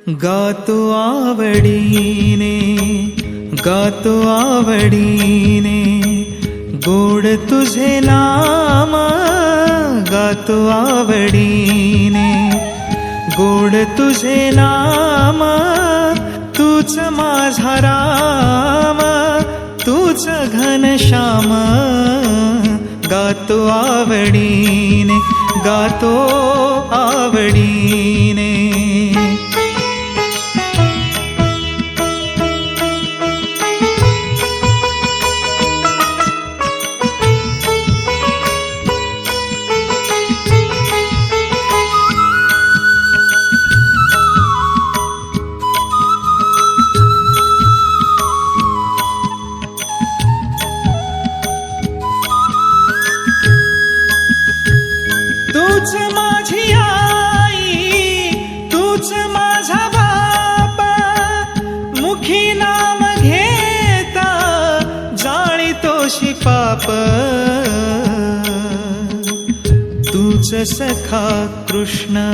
गातो आवडीने, गातो आवडीने, गोड तुझे नाम, गातो आवडीने, गोड तुझे नाम, तूच माझा राम, तूच घनश्याम, गातो आवडीने, गातो आवडीने. तूच माझी आई, तूच माझा बाप, मुखी नाम घेता जाळीतोशी पाप. तूच सखा कृष्ण,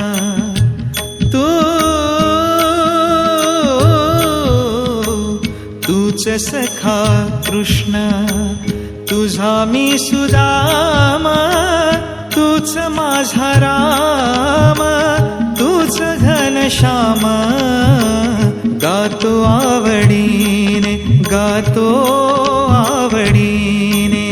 तूच सखा कृष्ण, तुझा मी सुदाम, तूच माझा राम, तूच घनश्याम, गातो आवडीने, गातो आवडीने.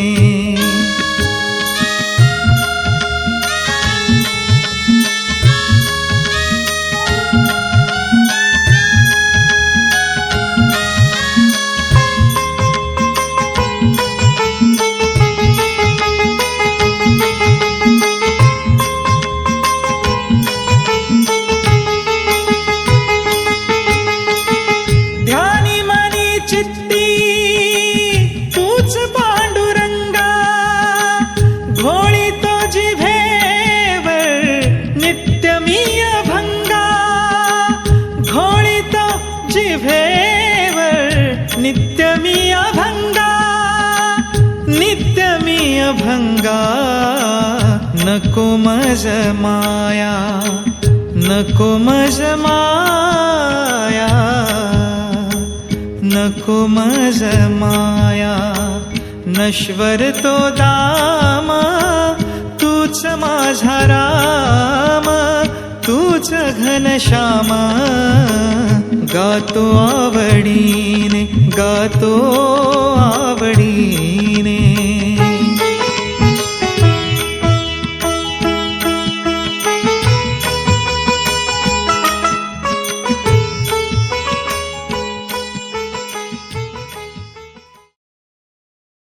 चित्ती तूच पांडुरंगा, घोळीतो जिभेवर नित्य मी अभंगा, घोळीतो जिभेवर नित्य मी अभंगा, नित्य मी अभंगा. नको मज माया, नको मज माया, नको मज माया, नश्वर तो दाम, तूच माझा राम, तूच घनश्याम, गातो आवडीने, गातो आवडीने.